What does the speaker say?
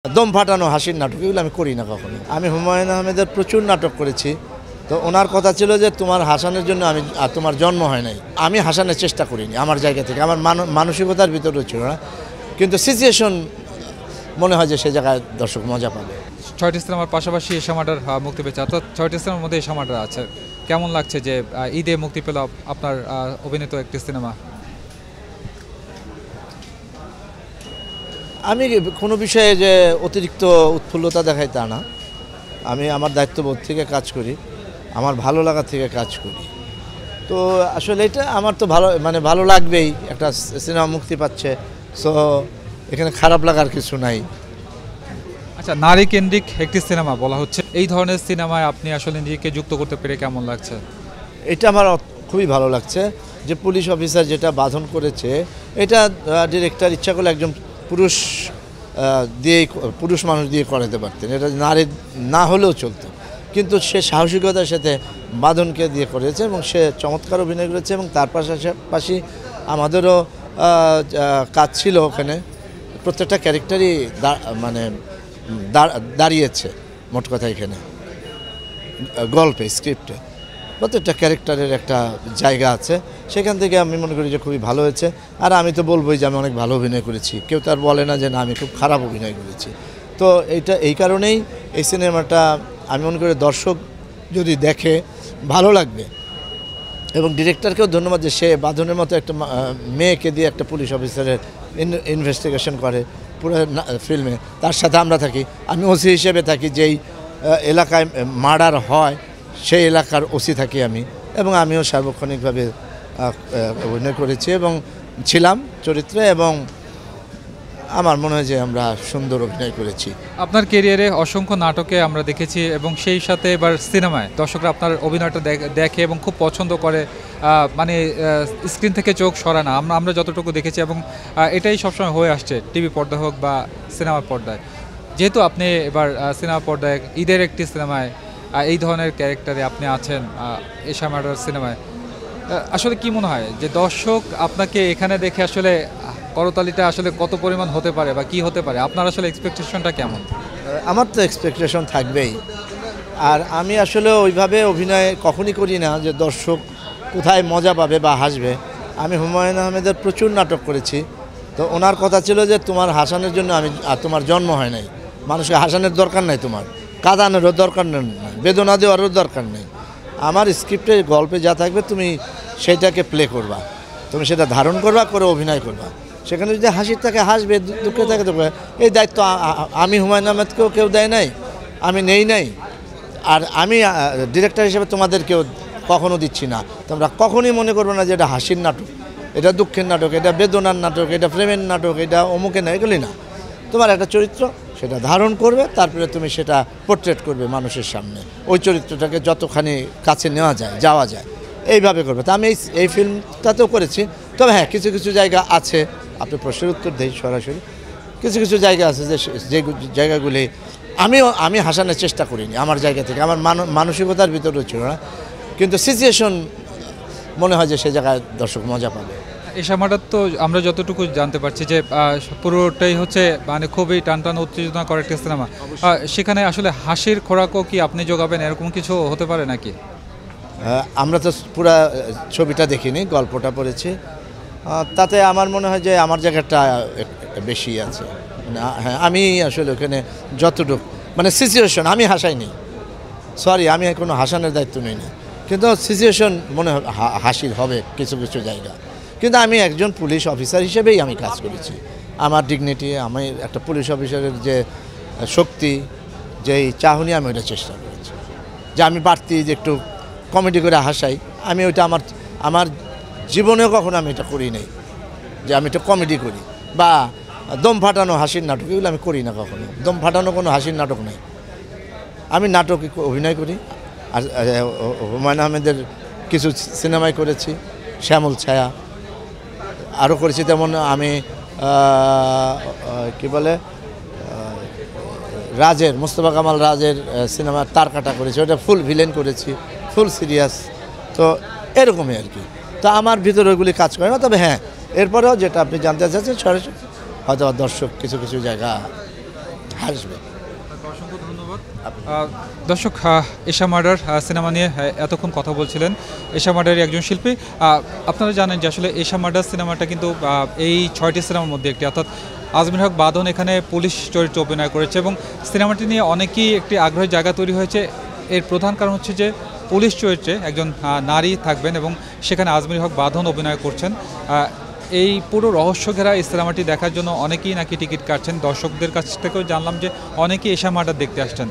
দম ফাটানো হাসির নাটক এগুলো আমি করি না কখনো। আমি হুমায়ুন আহমেদের প্রচুর নাটক করেছি। তো ওনার কথা ছিল যে তোমার হাসানের জন্য আমি তোমার জন্ম হয় নাই। আমি হাসানের চেষ্টা করিনি আমার জায়গা থেকে, আমার মানসিকতার ভিতরে ছিল না, কিন্তু সিচুয়েশন মনে হয় যে সে জায়গায় দর্শক মজা পাবে। ৬টি সিনেমার পাশাপাশি এশামাটার মুক্তি পেয়েছে, অর্থাৎ ৬টি সিনেমার মধ্যে এশামাটার আছে। কেমন লাগছে যে ঈদে মুক্তি পেল আপনার অভিনীত একটি সিনেমা? আমি কোনো বিষয়ে যে অতিরিক্ত উৎফুল্লতা দেখাই তা না। আমি আমার দায়িত্ববোধ থেকে কাজ করি, আমার ভালো লাগা থেকে কাজ করি। তো আসলে এটা আমার তো ভালো লাগবেই, একটা সিনেমা মুক্তি পাচ্ছে, সো এখানে খারাপ লাগার কিছু নাই। আচ্ছা, নারী কেন্দ্রিক একটি সিনেমা বলা হচ্ছে, এই ধরনের সিনেমায় আপনি আসলে নিজেকে যুক্ত করতে পেরে কেমন লাগছে? এটা আমার খুবই ভালো লাগছে যে পুলিশ অফিসার যেটা বাঁধন করেছে, এটা ডিরেক্টর ইচ্ছা করলে একজন পুরুষ মানুষ দিয়ে করাতে পারতেন, এটা নারী না হলেও চলতো, কিন্তু সে সাহসিকতার সাথে বাঁধনকে দিয়ে করেছে এবং সে চমৎকার অভিনয় করেছে। এবং তার পাশাপাশি আমাদেরও কাজ ছিল ওখানে, প্রত্যেকটা ক্যারেক্টারই দাঁড়িয়েছে মোট কথা এখানে গল্পে, স্ক্রিপ্টে প্রত্যেকটা ক্যারেক্টারের একটা জায়গা আছে। সেখান থেকে আমি মনে করি যে খুবই ভালো হয়েছে। আর আমি তো বলবোই যে আমি অনেক ভালো অভিনয় করেছি, কেউ তার বলে না যে না আমি খুব খারাপ অভিনয় করেছি। তো এই কারণেই এই সিনেমাটা আমি মনে করি দর্শক যদি দেখে ভালো লাগবে। এবং ডিরেক্টরকেও ধন্যবাদ যে সে বাঁধনের মতো একটা মেয়েকে দিয়ে একটা পুলিশ অফিসারের ইনভেস্টিগেশন করে পুরো ফিল্মে, তার সাথে আমরা থাকি, আমি ওসি হিসেবে থাকি, যেই এলাকায় মার্ডার হয় সেই এলাকার ওসি থাকি আমি, এবং আমিও সার্বক্ষণিকভাবে অভিনয় করেছি এবং ছিলাম চরিত্রে, এবং আমার মনে হয় যে আমরা সুন্দর অভিনয় করেছি। আপনার ক্যারিয়ারে অসংখ্য নাটকে আমরা দেখেছি, এবং সেই সাথে এবার সিনেমায় দর্শকরা আপনার অভিনয়টা দেখে এবং খুব পছন্দ করে, মানে স্ক্রিন থেকে চোখ সরায় না, আমরা যতটুকু দেখেছি, এবং এটাই সবসময় হয়ে আসছে টিভি পর্দায় হোক বা সিনেমার পর্দায়। যেহেতু আপনি এবার সিনেমা পর্দায় ঈদের একটি সিনেমায় এই ধরনের ক্যারেক্টারে আপনি আছেন, এশামাটার সিনেমায়, আসলে কি মনে হয় যে দর্শক আপনাকে এখানে দেখে আসলে করতালিটা আসলে কত পরিমাণ হতে পারে বা কি হতে পারে? আপনার আসলে এক্সপেকটেশনটা কেমন? আমার তো এক্সপেকটেশন থাকবেই, আর আমি আসলে ওইভাবে অভিনয় কখনই করি না যে দর্শক কোথায় মজা পাবে বা হাসবে। আমি হুমায়ুন আহমেদের প্রচুর নাটক করেছি। তো ওনার কথা ছিল যে তোমার হাসানের জন্য তোমার জন্ম হয় নাই, মানুষকে হাসানোর দরকার নাই, তোমার কাঁদানোরও দরকার নেই, বেদনা দেওয়ারও দরকার নেই। আমার স্ক্রিপ্টে গল্পে যা থাকবে তুমি সেইটাকে প্লে করবা, তুমি সেটা ধারণ করবা, করে অভিনয় করবা। সেখানে যদি হাসির থাকে হাসবে, দুঃখে থাকে দুঃখে। এই দায়িত্ব আমি হুমায়ুন আহমেদকেও কেউ দেয় নাই, আমি নেই নাই, আর আমি ডিরেক্টর হিসেবে তোমাদেরকেও কখনো দিচ্ছি না। তোমরা কখনই মনে করবে না যে এটা হাসির নাটক, এটা দুঃখের নাটক, এটা বেদনার নাটক, এটা প্রেমের নাটক, এটা অমুকের না, এগুলি না। তোমার একটা চরিত্র, সেটা ধারণ করবে, তারপরে তুমি সেটা পোর্ট্রেট করবে মানুষের সামনে, ওই চরিত্রটাকে যতখানি কাছে নেওয়া যায়, যাওয়া যায়, এইভাবে করবে। তা আমি এই ফিল্মটাতেও করেছি। তবে হ্যাঁ, কিছু কিছু জায়গা আছে, আপনি প্রশ্নের উত্তর দেই সরাসরি, কিছু কিছু জায়গা আছে যে জায়গাগুলি আমি হাসানোর চেষ্টা করিনি আমার জায়গা থেকে, আমার মানসিকতার ভিতরে ছিল না, কিন্তু সিচুয়েশন মনে হয় যে সে জায়গায় দর্শক মজা পাবে। এশামাটার তো আমরা যতটুকু জানতে পারছি যে পুরোটাই হচ্ছে মানে খুবই টান উত্তেজনা করে একটা সিনেমা। সেখানে আসলে হাসির খোরাকও কি আপনি যোগাবেন, এরকম কিছু হতে পারে নাকি? আমরা তো পুরো ছবিটা দেখিনি, গল্পটা পড়েছি, তাতে আমার মনে হয় যে আমার জায়গাটা বেশি আছে। হ্যাঁ, আমি আসলে ওখানে যতটুকু মানে সিচুয়েশন, আমি হাসাইনি, সরি, আমি কোনো হাসানোর দায়িত্ব নিই না, কিন্তু সিচুয়েশন মনে হয় হাসির হবে কিছু কিছু জায়গা। কিন্তু আমি একজন পুলিশ অফিসার হিসেবেই আমি কাজ করেছি, আমার ডিগনিটি, আমি একটা পুলিশ অফিসারের যে শক্তি, যেই চাহনি, আমি ওইটা চেষ্টা করেছি যে আমি বাড়তি যে একটু কমেডি করে হাসাই। আমি ওইটা আমার জীবনেও কখনো আমি এটা করি নাই যে আমি এটা কমেডি করি বা দম ফাটানো হাসির নাটক, এগুলো আমি করি না কখনো। দম ফাটানো কোনো হাসির নাটক নেই, আমি নাটকে অভিনয় করি। আর হুমায়ুন আহমেদের কিছু সিনেমায় করেছি, শ্যামল ছায়া, আরও করেছি। তেমন আমি কি বলে রাজের, মোস্তফা কামাল রাজের সিনেমার তারকাটা করেছি, ওটা ফুল ভিলেন করেছি, ফুল সিরিয়াস। তো এরকমই আর কি। তো আমার ভিতরে ওইগুলি কাজ করে না। তবে হ্যাঁ, এরপরেও যেটা আপনি জানতে চাচ্ছেন সরাসরি, হয়তো দর্শক কিছু কিছু জায়গা হাসবে। অসংখ্য ধন্যবাদ। দর্শক, এশা মার্ডার সিনেমা নিয়ে এতক্ষণ কথা বলছিলেন এশা মার্ডারের একজন শিল্পী। আপনারা জানেন যে আসলে এশা মার্ডার সিনেমাটা কিন্তু এই 6টি সিনেমার মধ্যে একটি, অর্থাৎ আজমির হক বাঁধন এখানে পুলিশ চরিত্রে অভিনয় করেছে এবং সিনেমাটি নিয়ে অনেকেই একটি আগ্রহের জায়গা তৈরি হয়েছে। এর প্রধান কারণ হচ্ছে যে পুলিশ চরিত্রে একজন নারী থাকবেন এবং সেখানে আজমির হক বাঁধন অভিনয় করছেন। এই পুরো রহস্য ঘেরা এই সিনেমাটি দেখার জন্য অনেকেই নাকি টিকিট কাটছেন। দর্শকদের কাছ থেকেও জানলাম যে অনেকেই এশা মার্ডার দেখতে আসছেন।